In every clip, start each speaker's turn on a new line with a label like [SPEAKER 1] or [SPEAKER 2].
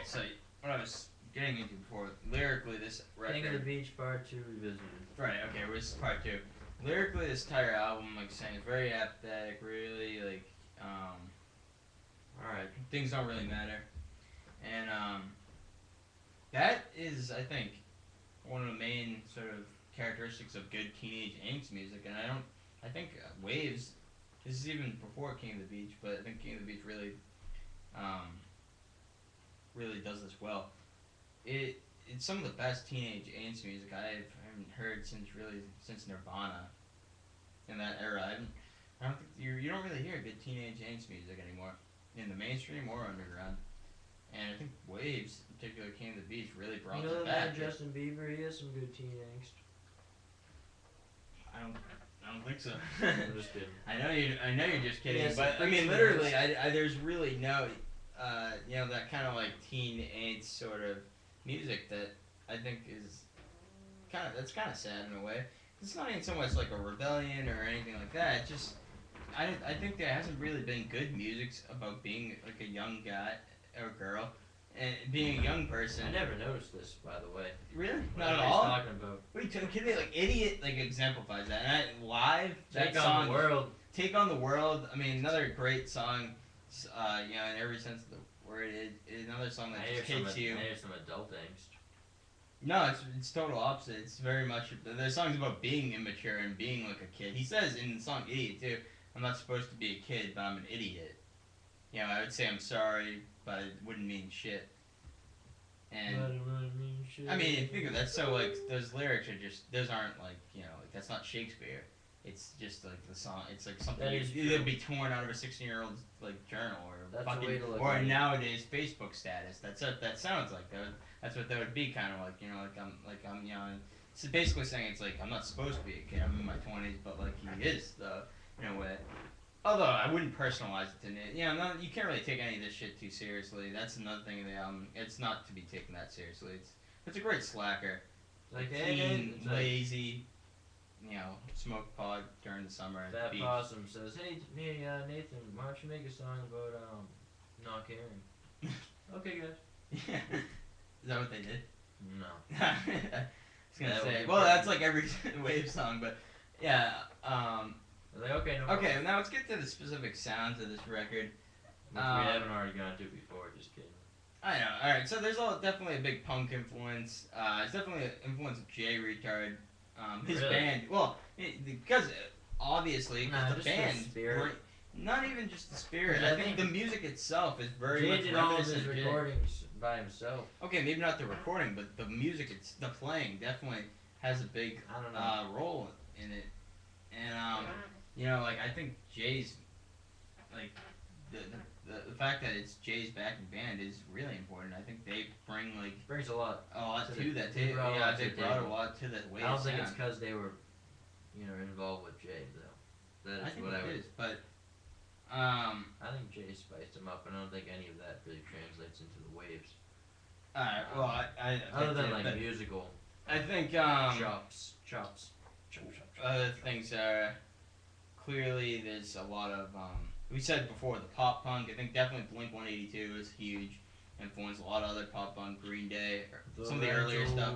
[SPEAKER 1] so what I was getting into before, lyrically, this record.
[SPEAKER 2] King of the Beach Part 2 Revisited.
[SPEAKER 1] Right. Okay. This is part 2. Lyrically, this entire album, like saying, is very apathetic. Really, like, all right, things don't really matter, and that is, I think, one of the main sort of characteristics of good teenage angst music. And I think Waves. This is even before King of the Beach, but I think King of the Beach really does this well. It's some of the best teenage angst music I haven't heard since Nirvana. In that era, I don't think you don't really hear good teenage angst music anymore in the mainstream or underground. And I think Waves, in particular King of the Beach, really brought
[SPEAKER 2] You know
[SPEAKER 1] it
[SPEAKER 2] that man
[SPEAKER 1] back.
[SPEAKER 2] Justin Bieber, he has some good teen angst.
[SPEAKER 1] I don't think so.
[SPEAKER 2] I'm just kidding.
[SPEAKER 1] I know you're just kidding,
[SPEAKER 2] Yes,
[SPEAKER 1] but I mean, literally, there's really no, that kind of like teen angst sort of music that I think is that's kind of sad in a way. It's not even so much like a rebellion or anything like that. It's just I think there hasn't really been good music about being like a young guy or girl and being a young person.
[SPEAKER 2] I never noticed this, by the way.
[SPEAKER 1] Really?
[SPEAKER 2] What
[SPEAKER 1] Not at
[SPEAKER 2] are you
[SPEAKER 1] all?
[SPEAKER 2] talking about?
[SPEAKER 1] What are you kidding? Like Idiot like exemplifies that. And live, that
[SPEAKER 2] Take
[SPEAKER 1] song,
[SPEAKER 2] on the World.
[SPEAKER 1] Take on the World. I mean, another great song. In every sense of the word, it's another song that just hits you.
[SPEAKER 2] I hear some adult angst.
[SPEAKER 1] No, it's total opposite. It's very much the song's about being immature and being like a kid. He says in the song "Idiot" too, "I'm not supposed to be a kid, but I'm an idiot." I would say I'm sorry, but it wouldn't mean shit. And I mean, if you think of that, so like those lyrics are just those aren't like like that's not Shakespeare. It's just like the song. It's like something you'd be torn out of a 16-year-old's like journal or
[SPEAKER 2] That's a way to look
[SPEAKER 1] or
[SPEAKER 2] at it.
[SPEAKER 1] nowadays Facebook status. That sounds like that. That's what that would be kind of like. I'm it's basically saying it's like I'm not supposed to be a kid. I'm in my 20s, but like he is though in a way. Although I wouldn't personalize it to you can't really take any of this shit too seriously. That's another thing of the album. It's not to be taken that seriously. It's a great slacker.
[SPEAKER 2] Like
[SPEAKER 1] Teen, lazy, smoke pot during the summer.
[SPEAKER 2] That
[SPEAKER 1] beach.
[SPEAKER 2] possum says, "Hey, Nathan, why don't you make a song about not caring?" Okay, guys.
[SPEAKER 1] Yeah. Is that what they did?
[SPEAKER 2] No.
[SPEAKER 1] I was gonna say. Well, that's like every Wave song, but yeah.
[SPEAKER 2] They're like, okay, no.
[SPEAKER 1] Okay, now let's get to the specific sounds of this record.
[SPEAKER 2] Which we haven't already gone to before. Just kidding.
[SPEAKER 1] I know. All right, so there's definitely a big punk influence. It's definitely an influence of Jay Retard. His
[SPEAKER 2] Really?
[SPEAKER 1] band. Well, because obviously the band. Not even just the spirit. I think the music itself is very much
[SPEAKER 2] Jay did all of his
[SPEAKER 1] reminiscent of Jay.
[SPEAKER 2] recordings by himself.
[SPEAKER 1] Okay, maybe not the recording, but the music, the playing definitely has a big
[SPEAKER 2] I don't know.
[SPEAKER 1] role in it. And like I think Jay's like the fact that it's Jay's backing band is really important. I think they bring
[SPEAKER 2] Brings a lot
[SPEAKER 1] to that table. Yeah, they brought a lot to the way.
[SPEAKER 2] I don't think it's because they were, involved with Jay though. That is
[SPEAKER 1] I think
[SPEAKER 2] what I would.
[SPEAKER 1] it is, but
[SPEAKER 2] I think Jay spiced him up, and I don't think any of that really translates into the Waves.
[SPEAKER 1] Alright, well, I
[SPEAKER 2] Other than like musical.
[SPEAKER 1] I think
[SPEAKER 2] chops.
[SPEAKER 1] Other things are clearly there's a lot of we said before the pop punk. I think definitely Blink-182 is huge. Influenced a lot of other pop punk, Green Day, some of the earlier stuff.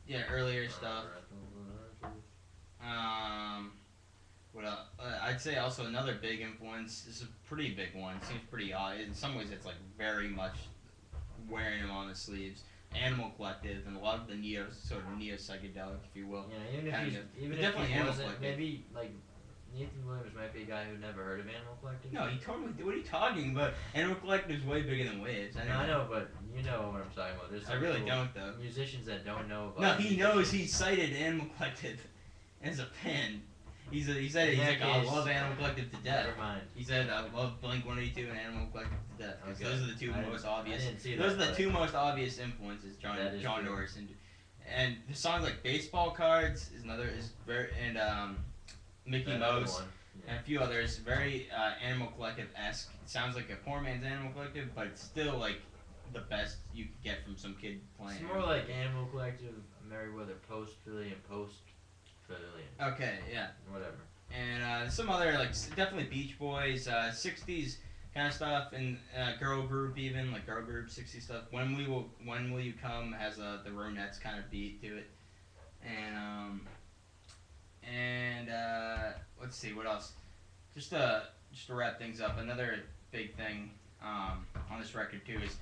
[SPEAKER 1] Yeah, earlier stuff. What else? I'd say also another big influence. This is a pretty big one. Seems pretty odd. In some ways, it's like very much wearing them on the sleeves. Animal Collective and a lot of the neo psychedelic, if you will.
[SPEAKER 2] Yeah, even if he wasn't, maybe like Nathan Williams might be a guy who never heard of Animal Collective.
[SPEAKER 1] No, he totally. What are you talking about? Animal Collective is way bigger than Waves.
[SPEAKER 2] I know, but you know what I'm talking about. There's
[SPEAKER 1] I really don't though.
[SPEAKER 2] Musicians that don't know about.
[SPEAKER 1] No, he knows. He cited Animal Collective as a pen. He said I love Animal Collective to death.
[SPEAKER 2] Never mind.
[SPEAKER 1] He said I love Blink-182 and Animal Collective to death. Okay. Those are the two most obvious.
[SPEAKER 2] I didn't see
[SPEAKER 1] those
[SPEAKER 2] that,
[SPEAKER 1] are the two most obvious influences. John Norris and the songs like Baseball Cards is another Mickey Mouse and a few others. Very Animal Collective-esque. It sounds like a poor man's Animal Collective, but it's still like the best you could get from some kid playing.
[SPEAKER 2] It's more like Animal Collective, Merriweather Post-Philly and Post-Pavilion.
[SPEAKER 1] Okay, yeah.
[SPEAKER 2] Whatever.
[SPEAKER 1] And some other, definitely Beach Boys, 60s kind of stuff, and girl group even like girl group 60 stuff. When will you come has the Ronettes kind of beat to it, and let's see what else. Just to wrap things up, another big thing on this record too is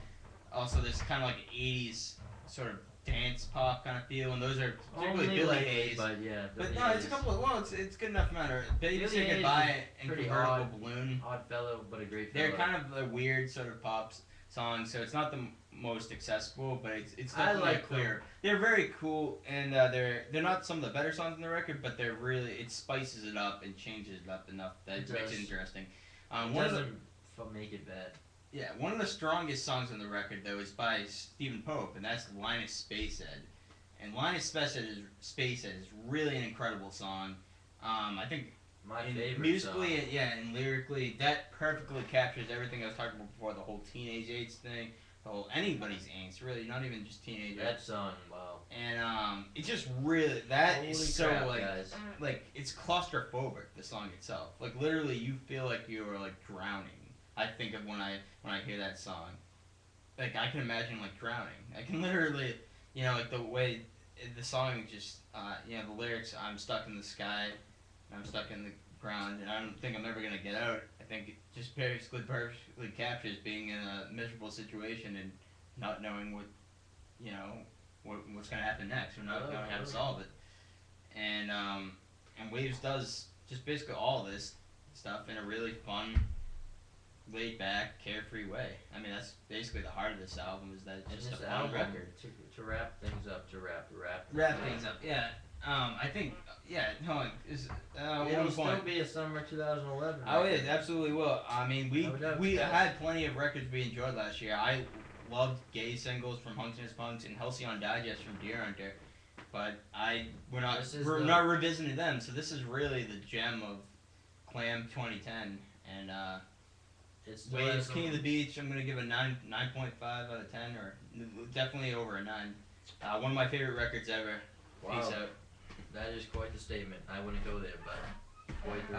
[SPEAKER 1] also this kind of like 80s sort of dance pop kind of feel, and those are particularly
[SPEAKER 2] Only
[SPEAKER 1] Billy
[SPEAKER 2] lately,
[SPEAKER 1] Hayes.
[SPEAKER 2] but yeah.
[SPEAKER 1] But
[SPEAKER 2] Billy
[SPEAKER 1] no, it's a
[SPEAKER 2] Hayes.
[SPEAKER 1] couple of it's good enough matter. Baby
[SPEAKER 2] Billy
[SPEAKER 1] Say
[SPEAKER 2] Hayes
[SPEAKER 1] Goodbye
[SPEAKER 2] is
[SPEAKER 1] and
[SPEAKER 2] pretty
[SPEAKER 1] Convertible
[SPEAKER 2] odd.
[SPEAKER 1] Balloon.
[SPEAKER 2] Odd fellow, but a great
[SPEAKER 1] They're
[SPEAKER 2] fellow.
[SPEAKER 1] kind of a weird sort of pop songs, so it's not the most accessible, but it's
[SPEAKER 2] I
[SPEAKER 1] definitely
[SPEAKER 2] like
[SPEAKER 1] clear.
[SPEAKER 2] them.
[SPEAKER 1] They're very cool, and they're not some of the better songs on the record, but they're really it spices it up and changes it up enough that it makes it interesting.
[SPEAKER 2] It
[SPEAKER 1] One of the
[SPEAKER 2] doesn't make it bad.
[SPEAKER 1] yeah, one of the strongest songs on the record though is by Stephen Pope, and that's Linus Spacehead. And Linus Spacehead is really an incredible song. I think
[SPEAKER 2] My favorite
[SPEAKER 1] musically,
[SPEAKER 2] song.
[SPEAKER 1] yeah, and lyrically, that perfectly captures everything I was talking about before. The whole teenage angst thing, the whole anybody's angst, really, not even just teenagers.
[SPEAKER 2] That song, wow.
[SPEAKER 1] And it just really that
[SPEAKER 2] Holy
[SPEAKER 1] is so
[SPEAKER 2] crap,
[SPEAKER 1] like
[SPEAKER 2] guys.
[SPEAKER 1] it's claustrophobic. The song itself, like literally, you feel like you are like drowning. I think of when I hear that song, like I can imagine like drowning. I can literally, like the way the song just, the lyrics. I'm stuck in the sky, I'm stuck in the ground, and I don't think I'm ever gonna get out. I think it just basically perfectly captures being in a miserable situation and not knowing what's gonna happen next. We're not knowing how to solve it. And Waves does just basically all this stuff in a really fun, laid back, carefree way. I mean, that's basically the heart of this album is that it's just a fun record.
[SPEAKER 2] To wrap things up,
[SPEAKER 1] Wrap things up, yeah. I think, yeah, no, is
[SPEAKER 2] It'll
[SPEAKER 1] one
[SPEAKER 2] still
[SPEAKER 1] point.
[SPEAKER 2] be a summer 2011.
[SPEAKER 1] Oh,
[SPEAKER 2] record.
[SPEAKER 1] it absolutely will. I mean,
[SPEAKER 2] No doubt,
[SPEAKER 1] we
[SPEAKER 2] guys.
[SPEAKER 1] had plenty of records we enjoyed last year. I loved Gay singles from Hunksness Punks and Halcyon Digest from Deer Hunter, but we're not revisiting them. So this is really the gem of Clam 2010, and
[SPEAKER 2] It still
[SPEAKER 1] Waves
[SPEAKER 2] has
[SPEAKER 1] King of the
[SPEAKER 2] some-
[SPEAKER 1] Beach. I'm gonna give a 9.5 out of 10, or definitely over a 9. One of my favorite records ever.
[SPEAKER 2] Wow.
[SPEAKER 1] Peace out.
[SPEAKER 2] That is quite the statement. I wouldn't go there, but quite the